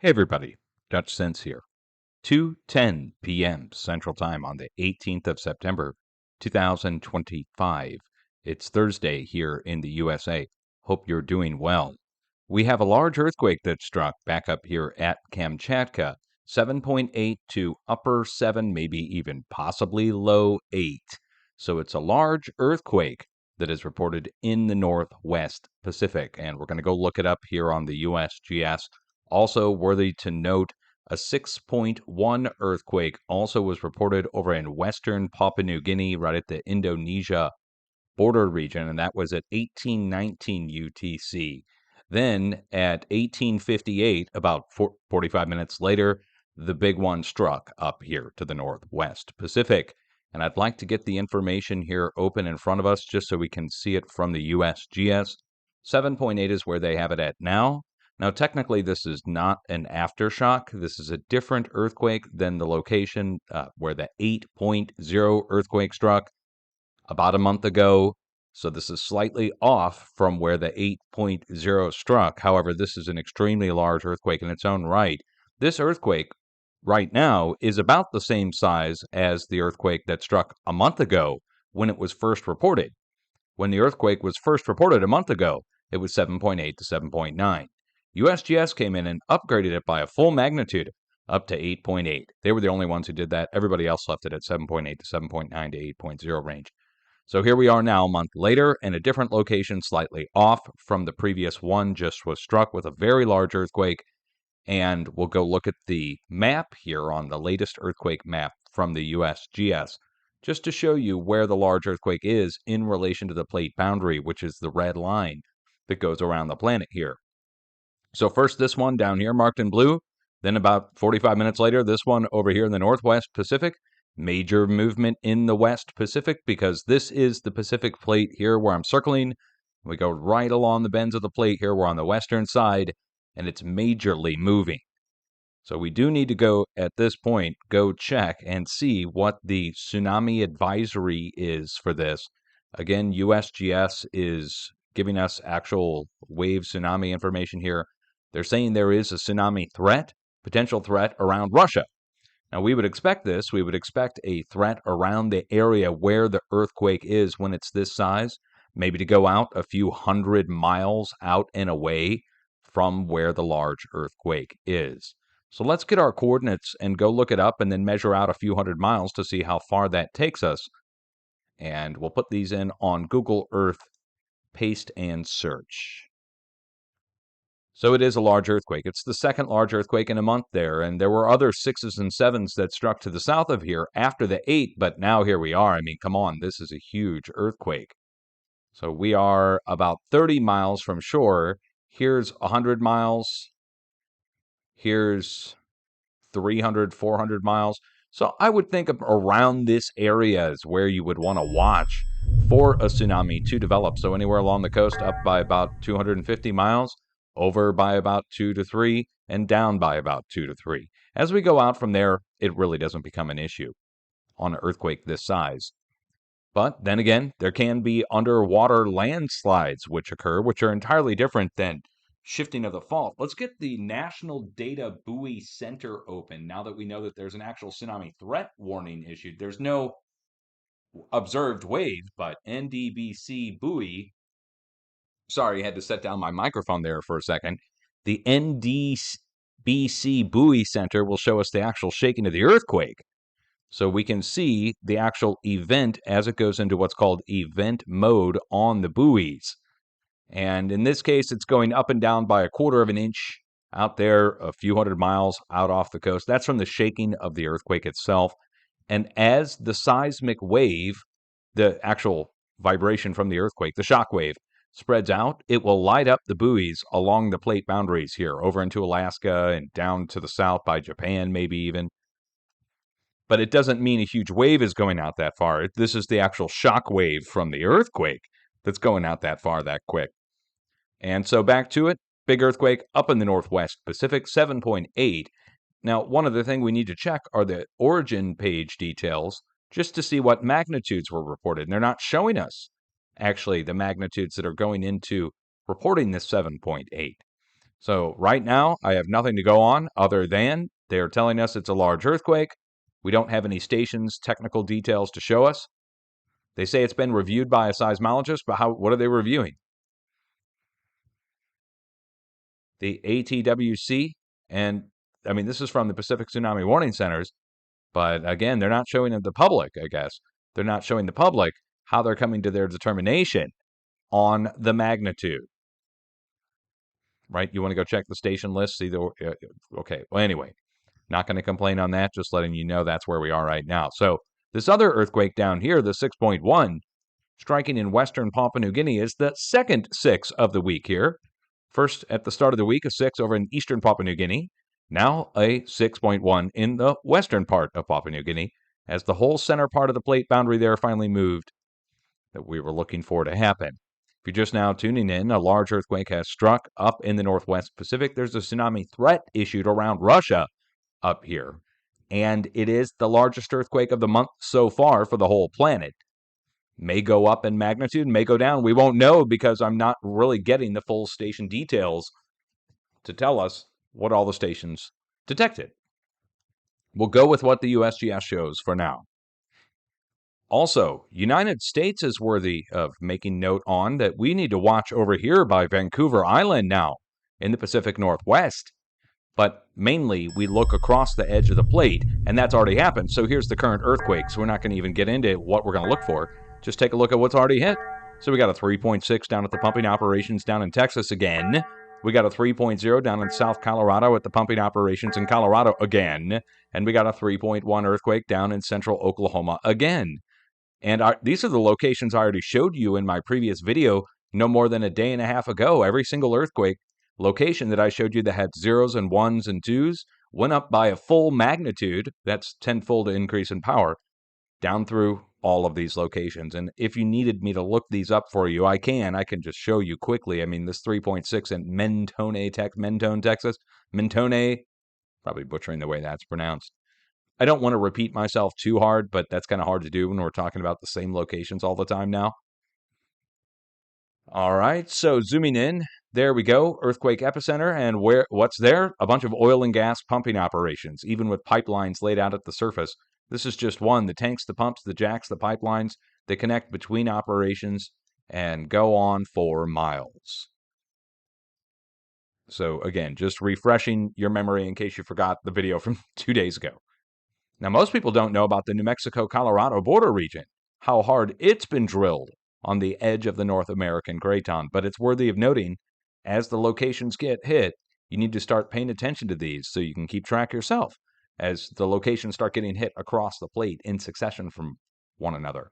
Hey everybody, Dutch Sense here. 2:10 p.m. Central Time on the 18th of September, 2025. It's Thursday here in the USA. Hope you're doing well. We have a large earthquake that struck back up here at Kamchatka, 7.8 to upper 7, maybe even possibly low 8. So it's a large earthquake that is reported in the Northwest Pacific, and we're going to go look it up here on the USGS. Also worthy to note, a 6.1 earthquake also was reported over in western Papua New Guinea, right at the Indonesia border region, and that was at 1819 UTC. Then at 1858, about 45 minutes later, the big one struck up here to the Northwest Pacific. And I'd like to get the information here open in front of us just so we can see it from the USGS. 7.8 is where they have it at now. Now, technically, this is not an aftershock. This is a different earthquake than the location where the 8.0 earthquake struck about a month ago. So this is slightly off from where the 8.0 struck. However, this is an extremely large earthquake in its own right. This earthquake right now is about the same size as the earthquake that struck a month ago when it was first reported. When the earthquake was first reported a month ago, it was 7.8 to 7.9. USGS came in and upgraded it by a full magnitude up to 8.8. They were the only ones who did that. Everybody else left it at 7.8 to 7.9 to 8.0 range. So here we are now, a month later, in a different location, slightly off from the previous one, just was struck with a very large earthquake. And we'll go look at the map here on the latest earthquake map from the USGS, just to show you where the large earthquake is in relation to the plate boundary, which is the red line that goes around the planet here. So first this one down here marked in blue, then about 45 minutes later, this one over here in the Northwest Pacific. Major movement in the West Pacific because this is the Pacific plate here where I'm circling. We go right along the bends of the plate here. We're on the western side, and it's majorly moving. So we do need to go, at this point, go check and see what the tsunami advisory is for this. Again, USGS is giving us actual wave tsunami information here. They're saying there is a tsunami threat, potential threat around Russia. Now, we would expect this. We would expect a threat around the area where the earthquake is when it's this size, maybe to go out a few hundred miles out and away from where the large earthquake is. So let's get our coordinates and go look it up and then measure out a few hundred miles to see how far that takes us. And we'll put these in on Google Earth, paste and search. So it is a large earthquake. It's the second large earthquake in a month there, and there were other 6s and 7s that struck to the south of here after the 8, but now here we are. I mean, come on, this is a huge earthquake. So we are about 30 miles from shore. Here's 100 miles. Here's 300, 400 miles. So I would think of around this area is where you would want to watch for a tsunami to develop. So anywhere along the coast up by about 250 miles, over by about 2 to 3, and down by about 2 to 3. As we go out from there, it really doesn't become an issue on an earthquake this size. But then again, there can be underwater landslides which occur, which are entirely different than shifting of the fault. Let's get the National Data Buoy Center open now that we know that there's an actual tsunami threat warning issued. There's no observed wave, but NDBC buoy. Sorry, I had to set down my microphone there for a second. The NDBC Buoy Center will show us the actual shaking of the earthquake. So we can see the actual event as it goes into what's called event mode on the buoys. And in this case, it's going up and down by 1/4 of an inch out there, a few hundred miles out off the coast. That's from the shaking of the earthquake itself. And as the seismic wave, the actual vibration from the earthquake, the shock wave, spreads out, it will light up the buoys along the plate boundaries here, over into Alaska and down to the south by Japan, maybe even. But it doesn't mean a huge wave is going out that far. This is the actual shock wave from the earthquake that's going out that far that quick. And so back to it, big earthquake up in the Northwest Pacific, 7.8. Now, one other thing we need to check are the origin page details just to see what magnitudes were reported. And they're not showing us, actually, the magnitudes that are going into reporting this 7.8. So right now, I have nothing to go on other than they're telling us it's a large earthquake. We don't have any station's technical details to show us. They say it's been reviewed by a seismologist, but what are they reviewing? The ATWC, and I mean, this is from the Pacific Tsunami Warning Centers, but again, they're not showing the public, I guess. They're not showing the public how they're coming to their determination on the magnitude. Right? You want to go check the station list, see the okay. Well, anyway, not going to complain on that, just letting you know that's where we are right now. So, this other earthquake down here, the 6.1, striking in western Papua New Guinea, is the second 6 of the week here. First, at the start of the week, a 6 over in eastern Papua New Guinea. Now, a 6.1 in the western part of Papua New Guinea, as the whole center part of the plate boundary there finally moved that we were looking for to happen. If you're just now tuning in, a large earthquake has struck up in the Northwest Pacific. There's a tsunami threat issued around Russia up here, and it is the largest earthquake of the month so far for the whole planet. May go up in magnitude, may go down. We won't know because I'm not really getting the full station details to tell us what all the stations detected. We'll go with what the USGS shows for now. Also, United States is worthy of making note on that we need to watch over here by Vancouver Island now in the Pacific Northwest. But mainly, we look across the edge of the plate, and that's already happened. So here's the current earthquake. So we're not going to even get into what we're going to look for. Just take a look at what's already hit. So we got a 3.6 down at the pumping operations down in Texas again. We got a 3.0 down in South Colorado at the pumping operations in Colorado again. And we got a 3.1 earthquake down in central Oklahoma again. And these are the locations I already showed you in my previous video no more than a day and a half ago. Every single earthquake location that I showed you that had zeros and ones and twos went up by a full magnitude. That's tenfold increase in power down through all of these locations. And if you needed me to look these up for you, I can just show you quickly. I mean, this 3.6 in Mentone, Texas. Mentone, probably butchering the way that's pronounced. I don't want to repeat myself too hard, but that's kind of hard to do when we're talking about the same locations all the time now. All right, so zooming in, there we go, earthquake epicenter, and what's there? A bunch of oil and gas pumping operations, even with pipelines laid out at the surface. This is just one, the tanks, the pumps, the jacks, the pipelines, they connect between operations and go on for miles. So again, just refreshing your memory in case you forgot the video from 2 days ago. Now, most people don't know about the New Mexico-Colorado border region, how hard it's been drilled on the edge of the North American craton, but it's worthy of noting, as the locations get hit, you need to start paying attention to these so you can keep track yourself as the locations start getting hit across the plate in succession from one another.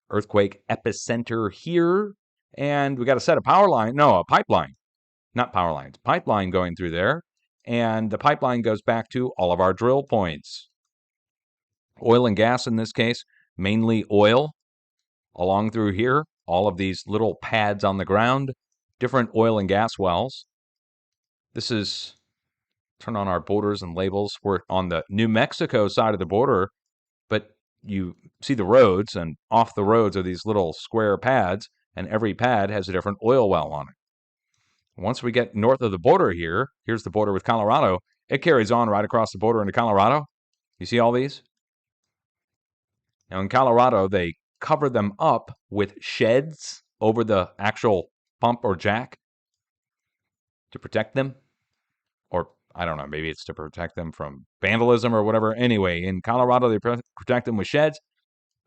Earthquake epicenter here, and we got a set of a pipeline, not power lines, pipeline going through there, and the pipeline goes back to all of our drill points. Oil and gas in this case, mainly oil along through here, all of these little pads on the ground, different oil and gas wells. This is, turn on our borders and labels. We're on the New Mexico side of the border, but you see the roads, and off the roads are these little square pads, and every pad has a different oil well on it. Once we get north of the border here, here's the border with Colorado, it carries on right across the border into Colorado. You see all these? Now, in Colorado, they cover them up with sheds over the actual pump or jack to protect them. Or, I don't know, maybe it's to protect them from vandalism or whatever. Anyway, in Colorado, they protect them with sheds.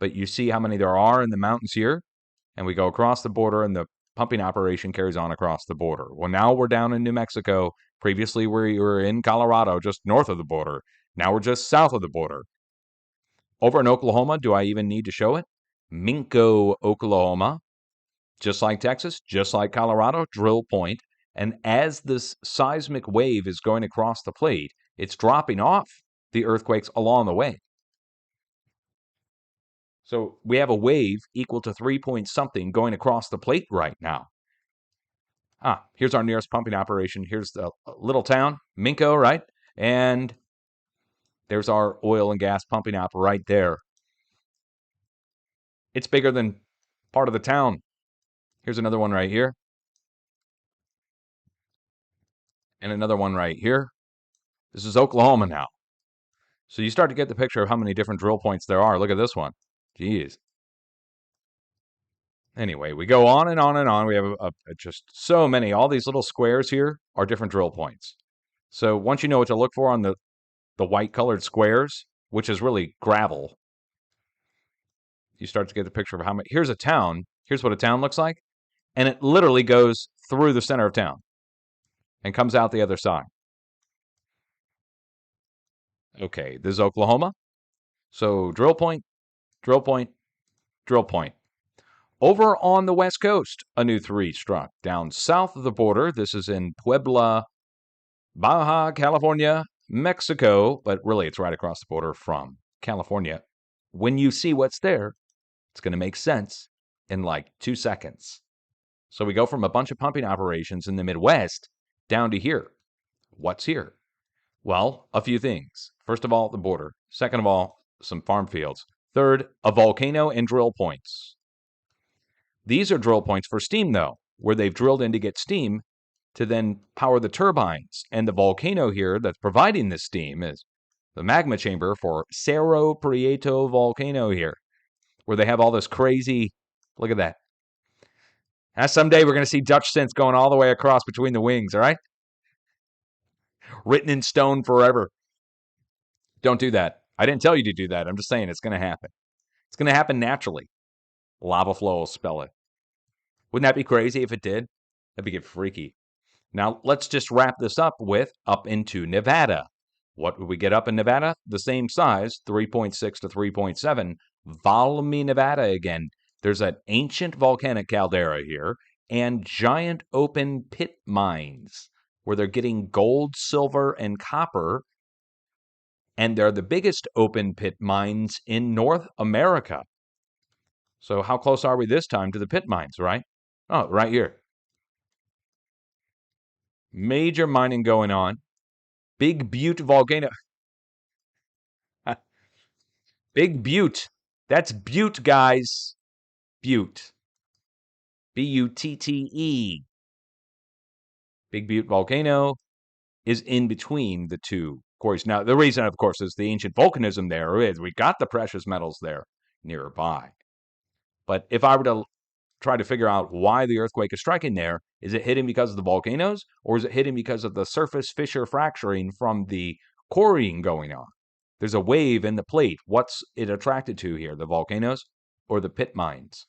But you see how many there are in the mountains here. And we go across the border, and the pumping operation carries on across the border. Well, now we're down in New Mexico. Previously, we were in Colorado, just north of the border. Now we're just south of the border. Over in Oklahoma, do I even need to show it? Minco, Oklahoma, just like Texas, just like Colorado, drill point. And as this seismic wave is going across the plate, it's dropping off the earthquakes along the way. So we have a wave equal to 3 point something going across the plate right now. Here's our nearest pumping operation. Here's the little town, Minco, right? And there's our oil and gas pumping op right there. It's bigger than part of the town. Here's another one right here. And another one right here. This is Oklahoma now. So you start to get the picture of how many different drill points there are. Look at this one. Jeez. Anyway, we go on and on and on. We have just so many. All these little squares here are different drill points. So once you know what to look for on the white colored squares, which is really gravel, you start to get the picture of how many. Here's a town. Here's what a town looks like. And it literally goes through the center of town and comes out the other side. Okay, this is Oklahoma. So drill point, drill point, drill point. Over on the west coast, a new 3 struck. Down south of the border, this is in Puebla, Baja California, Mexico, but really it's right across the border from California. When you see what's there, it's going to make sense in like 2 seconds. So we go from a bunch of pumping operations in the Midwest down to here. What's here? Well, a few things. First of all, the border. Second of all, some farm fields. Third, a volcano and drill points. These are drill points for steam, though, where they've drilled in to get steam to then power the turbines. And the volcano here that's providing this steam is the magma chamber for Cerro Prieto volcano here, where they have all this crazy, look at that. Now, someday we're going to see Dutch synths going all the way across between the wings, all right? Written in stone forever. Don't do that. I didn't tell you to do that. I'm just saying it's going to happen. It's going to happen naturally. Lava flow will spell it. Wouldn't that be crazy if it did? That'd be freaky. Now, let's just wrap this up with up into Nevada. What would we get up in Nevada? The same size, 3.6 to 3.7. Valmy, Nevada again. There's an ancient volcanic caldera here and giant open pit mines where they're getting gold, silver, and copper. And they're the biggest open pit mines in North America. So how close are we this time to the pit mines, right? Oh, right here. Major mining going on. Big Butte volcano. Big Butte. That's Butte, guys. Butte. Butte. Big Butte volcano is in between the two quarries. Now, the reason, of course, is the ancient volcanism there is we got the precious metals there nearby. But if I were to try to figure out why the earthquake is striking there, is it hitting because of the volcanoes, or is it hitting because of the surface fissure fracturing from the quarrying going on? There's a wave in the plate. What's it attracted to here, the volcanoes or the pit mines?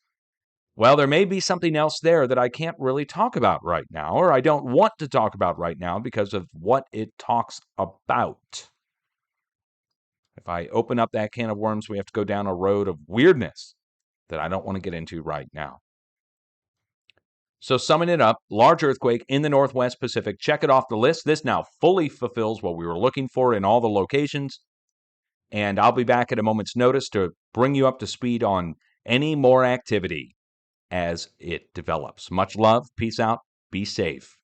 Well, there may be something else there that I can't really talk about right now, or I don't want to talk about right now because of what it talks about. If I open up that can of worms, we have to go down a road of weirdness that I don't want to get into right now. So summing it up, large earthquake in the Northwest Pacific. Check it off the list. This now fully fulfills what we were looking for in all the locations. And I'll be back at a moment's notice to bring you up to speed on any more activity as it develops. Much love. Peace out. Be safe.